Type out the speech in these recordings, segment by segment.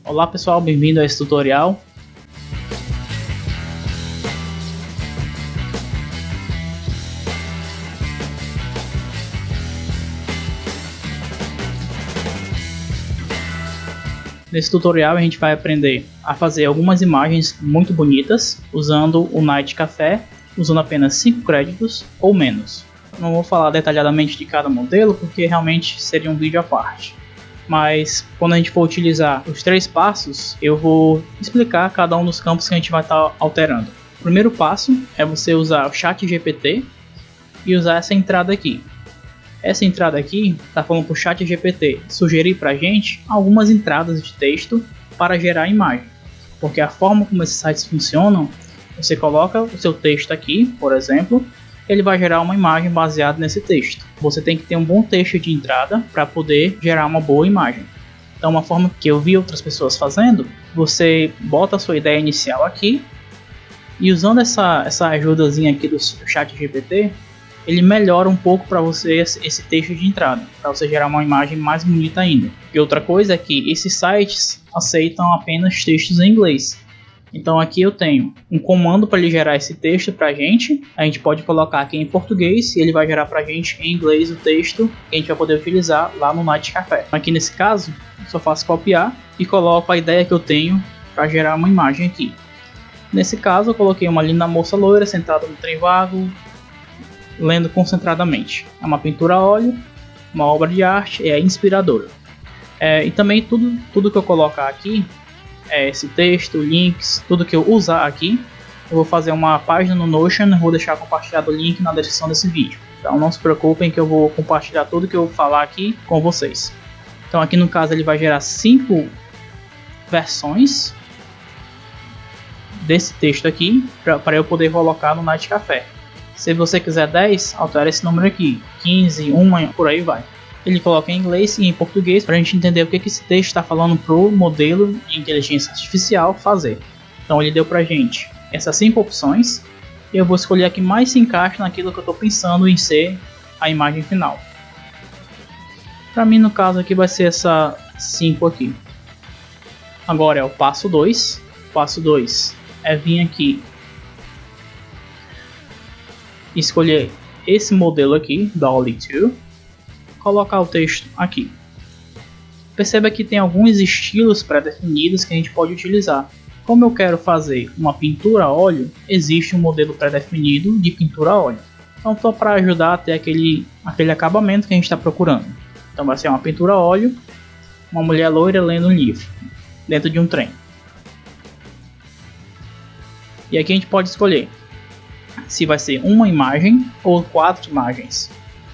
Olá pessoal, bem-vindo a esse tutorial. Nesse tutorial a gente vai aprender a fazer algumas imagens muito bonitas usando o Night Café, usando apenas 5 créditos ou menos. Não vou falar detalhadamente de cada modelo porque realmente seria um vídeo à parte. Mas quando a gente for utilizar os 3 passos, eu vou explicar cada um dos campos que a gente vai estar alterando. O primeiro passo é você usar o ChatGPT e usar essa entrada aqui. Essa entrada aqui está falando para o ChatGPT sugerir para a gente algumas entradas de texto para gerar imagem. Porque a forma como esses sites funcionam, você coloca o seu texto aqui, por exemplo, ele vai gerar uma imagem baseada nesse texto. Você tem que ter um bom texto de entrada para poder gerar uma boa imagem. Então, uma forma que eu vi outras pessoas fazendo, você bota a sua ideia inicial aqui e usando essa ajudazinha aqui do ChatGPT, ele melhora um pouco para você esse texto de entrada, para você gerar uma imagem mais bonita ainda. E outra coisa é que esses sites aceitam apenas textos em inglês. Então aqui eu tenho um comando para ele gerar esse texto para a gente pode colocar aqui em português e ele vai gerar para a gente em inglês o texto que a gente vai poder utilizar lá no Night Café. Aqui nesse caso, eu só faço copiar e coloco a ideia que eu tenho para gerar uma imagem aqui. Nesse caso eu coloquei uma linda moça loira sentada no trem vago, lendo concentradamente. É uma pintura a óleo, uma obra de arte, é inspiradora. E também tudo que eu colocar aqui, esse texto, links, tudo que eu usar aqui, eu vou fazer uma página no Notion, vou deixar compartilhado o link na descrição desse vídeo. Então não se preocupem que eu vou compartilhar tudo que eu falar aqui com vocês. Então aqui no caso ele vai gerar 5 versões desse texto aqui, para eu poder colocar no Night Café. Se você quiser 10, altera esse número aqui, 15, 1, por aí vai. Ele coloca em inglês e em português para a gente entender o que esse texto está falando para o modelo de inteligência artificial fazer. Então ele deu para a gente essas 5 opções e eu vou escolher a que mais se encaixa naquilo que eu estou pensando em ser a imagem final. Para mim no caso aqui vai ser essa 5 aqui. Agora é o passo 2. O passo 2 é vir aqui escolher esse modelo aqui, DALL-E 2, colocar o texto aqui. Perceba que tem alguns estilos pré-definidos que a gente pode utilizar. Como eu quero fazer uma pintura a óleo, existe um modelo pré-definido de pintura a óleo. Então só para ajudar a ter aquele acabamento que a gente está procurando. Então vai ser uma pintura a óleo, uma mulher loira lendo um livro, dentro de um trem. E aqui a gente pode escolher se vai ser uma imagem ou 4 imagens.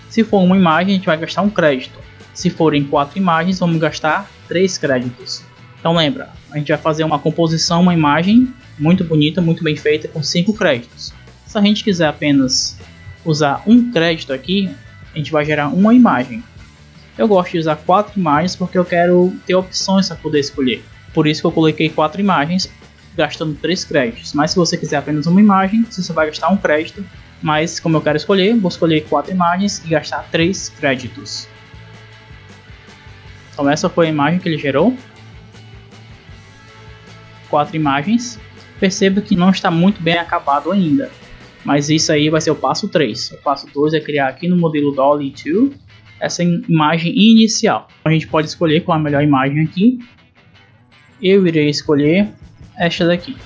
Se for uma imagem, a gente vai gastar 1 crédito. Se forem 4 imagens, vamos gastar 3 créditos. Então lembra, a gente vai fazer uma composição, uma imagem muito bonita, muito bem feita, com 5 créditos. Se a gente quiser apenas usar 1 crédito aqui, a gente vai gerar uma imagem. Eu gosto de usar 4 imagens porque eu quero ter opções para poder escolher. Por isso que eu coloquei 4 imagens, gastando 3 créditos. Mas se você quiser apenas uma imagem, você só vai gastar 1 crédito. Mas como eu quero escolher, vou escolher 4 imagens e gastar 3 créditos. Então essa foi a imagem que ele gerou. 4 imagens. Perceba que não está muito bem acabado ainda. Mas isso aí vai ser o passo 3. O passo 2 é criar aqui no modelo DALL-E 2 essa imagem inicial. A gente pode escolher qual é a melhor imagem aqui. Eu irei escolher esta daqui.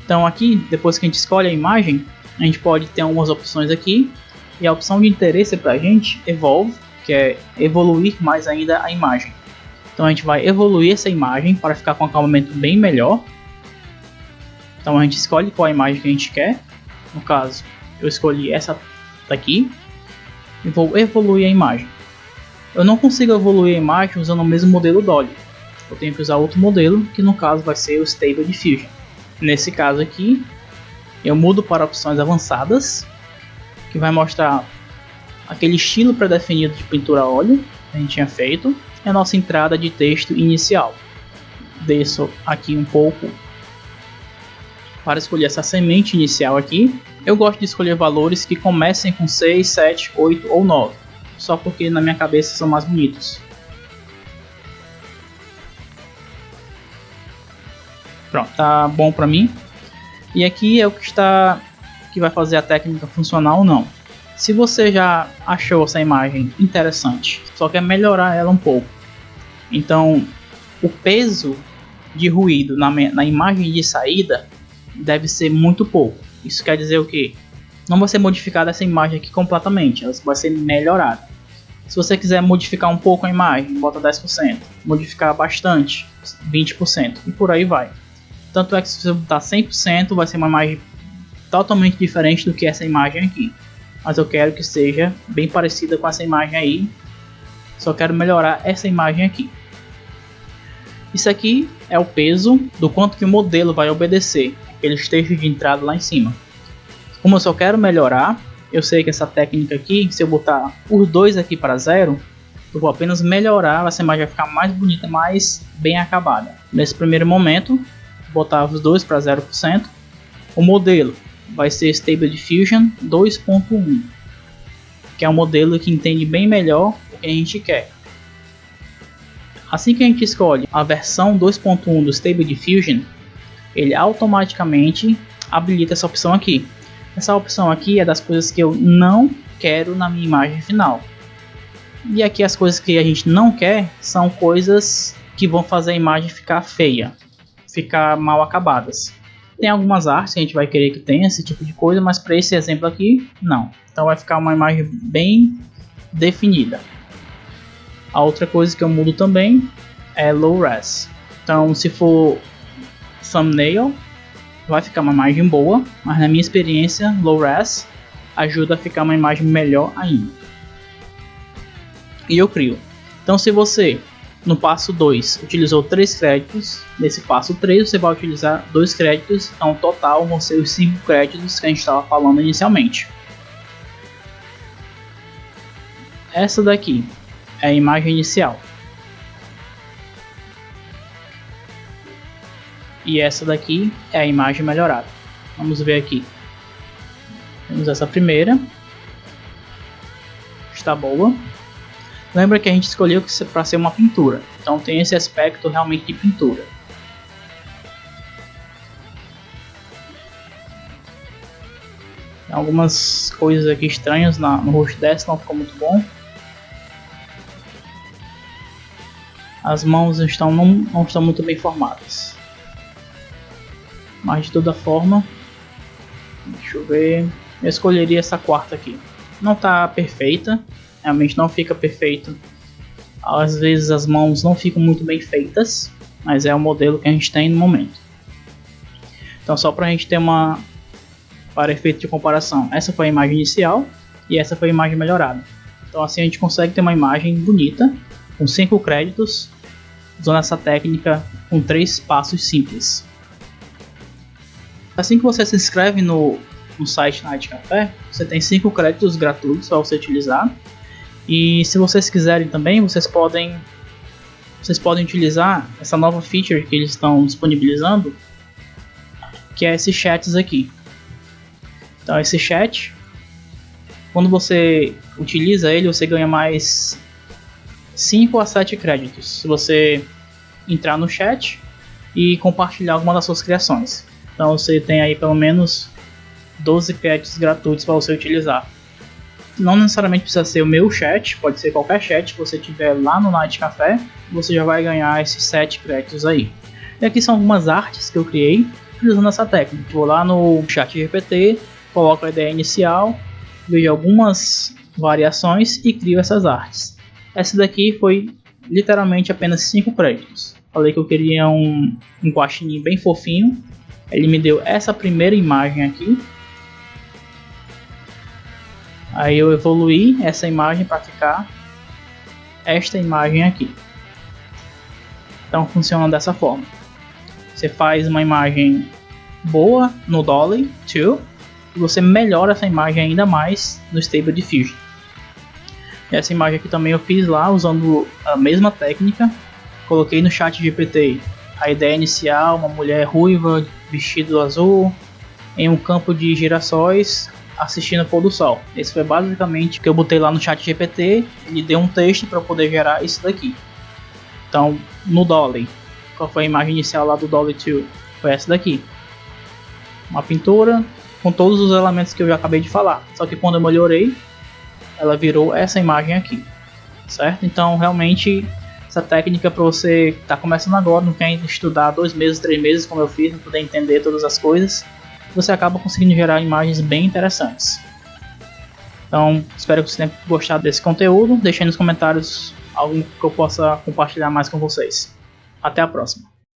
Então aqui, depois que a gente escolhe a imagem, a gente pode ter algumas opções aqui. E a opção de interesse para a gente, Evolve, que é evoluir mais ainda a imagem. Então a gente vai evoluir essa imagem para ficar com um acabamento bem melhor. Então a gente escolhe qual a imagem que a gente quer. No caso, eu escolhi essa daqui. E vou evoluir a imagem. Eu não consigo evoluir a imagem usando o mesmo modelo DALL-E. Eu tenho que usar outro modelo, que no caso vai ser o Stable Diffusion. Nesse caso aqui, eu mudo para opções avançadas, que vai mostrar aquele estilo pré-definido de pintura a óleo que a gente tinha feito, e a nossa entrada de texto inicial. Desço aqui um pouco para escolher essa semente inicial aqui. Eu gosto de escolher valores que comecem com 6, 7, 8 ou 9, só porque na minha cabeça são mais bonitos. Pronto, tá bom pra mim. E aqui é o que vai fazer a técnica funcionar ou não. Se você já achou essa imagem interessante, só quer melhorar ela um pouco, então o peso de ruído na imagem de saída deve ser muito pouco. Isso quer dizer o quê? Não vai ser modificada essa imagem aqui completamente, ela vai ser melhorada. Se você quiser modificar um pouco a imagem, bota 10%, modificar bastante, 20% e por aí vai. Tanto é que se você botar 100% vai ser uma imagem totalmente diferente do que essa imagem aqui. Mas eu quero que seja bem parecida com essa imagem aí. Só quero melhorar essa imagem aqui. Isso aqui é o peso do quanto que o modelo vai obedecer aqueles textos de entrada lá em cima. Como eu só quero melhorar, eu sei que essa técnica aqui, se eu botar os dois aqui para 0, eu vou apenas melhorar, essa imagem vai ficar mais bonita, mais bem acabada. Nesse primeiro momento, botar os dois para 0%. O modelo vai ser Stable Diffusion 2.1, que é um modelo que entende bem melhor o que a gente quer. Assim que a gente escolhe a versão 2.1 do Stable Diffusion, ele automaticamente habilita essa opção aqui. Essa opção aqui é das coisas que eu não quero na minha imagem final. E aqui as coisas que a gente não quer são coisas que vão fazer a imagem ficar feia, ficar mal acabadas. Tem algumas artes que a gente vai querer que tenha esse tipo de coisa, mas para esse exemplo aqui, não. Então vai ficar uma imagem bem definida. A outra coisa que eu mudo também é Low Res. Então se for thumbnail, vai ficar uma imagem boa, mas na minha experiência, Low Res ajuda a ficar uma imagem melhor ainda. E eu crio. Então se você no passo 2 utilizou 3 créditos, nesse passo 3 você vai utilizar 2 créditos, então total vão ser os 5 créditos que a gente estava falando inicialmente. Essa daqui é a imagem inicial. E essa daqui é a imagem melhorada. Vamos ver aqui. Temos essa primeira. Está boa. Lembra que a gente escolheu para ser uma pintura. Então tem esse aspecto realmente de pintura. Tem algumas coisas aqui estranhas no rosto dessa, não ficou muito bom. As mãos não estão muito bem formadas. Mas de toda forma, deixa eu ver, eu escolheria essa quarta aqui. Não está perfeita, realmente não fica perfeito. Às vezes as mãos não ficam muito bem feitas, mas é o modelo que a gente tem no momento. Então só para a gente ter para efeito de comparação, essa foi a imagem inicial e essa foi a imagem melhorada. Então assim a gente consegue ter uma imagem bonita, com 5 créditos, usando essa técnica com 3 passos simples. Assim que você se inscreve no site Night Café, você tem 5 créditos gratuitos para você utilizar. E se vocês quiserem também, vocês podem utilizar essa nova feature que eles estão disponibilizando, que é esses chats aqui. Então esse chat, quando você utiliza ele, você ganha mais 5 a 7 créditos se você entrar no chat e compartilhar alguma das suas criações. Então você tem aí pelo menos 12 créditos gratuitos para você utilizar. Não necessariamente precisa ser o meu chat, pode ser qualquer chat que você tiver lá no Night Café, você já vai ganhar esses 7 créditos aí. E aqui são algumas artes que eu criei utilizando essa técnica. Vou lá no chat GPT, coloco a ideia inicial, vejo algumas variações e crio essas artes. Essa daqui foi literalmente apenas 5 créditos. Falei que eu queria um guaxinim bem fofinho. Ele me deu essa primeira imagem aqui. Aí eu evoluí essa imagem para ficar esta imagem aqui. Então funciona dessa forma. Você faz uma imagem boa no Dolly 2 e você melhora essa imagem ainda mais no Stable Diffusion. Essa imagem aqui também eu fiz lá usando a mesma técnica. Coloquei no chat GPT a ideia inicial, uma mulher ruiva, vestido azul, em um campo de girassóis, assistindo o pôr do sol. Esse foi basicamente o que eu botei lá no chat GPT. Ele deu um texto para poder gerar isso daqui. Então, no Dolly, qual foi a imagem inicial lá do Dolly 2? foi essa daqui. Uma pintura com todos os elementos que eu já acabei de falar. Só que quando eu melhorei, ela virou essa imagem aqui, certo? Então realmente essa técnica para você que está começando agora, não quer estudar 2 meses, 3 meses como eu fiz, para poder entender todas as coisas, você acaba conseguindo gerar imagens bem interessantes. Então espero que você tenha gostado desse conteúdo. Deixe aí nos comentários algo que eu possa compartilhar mais com vocês. Até a próxima.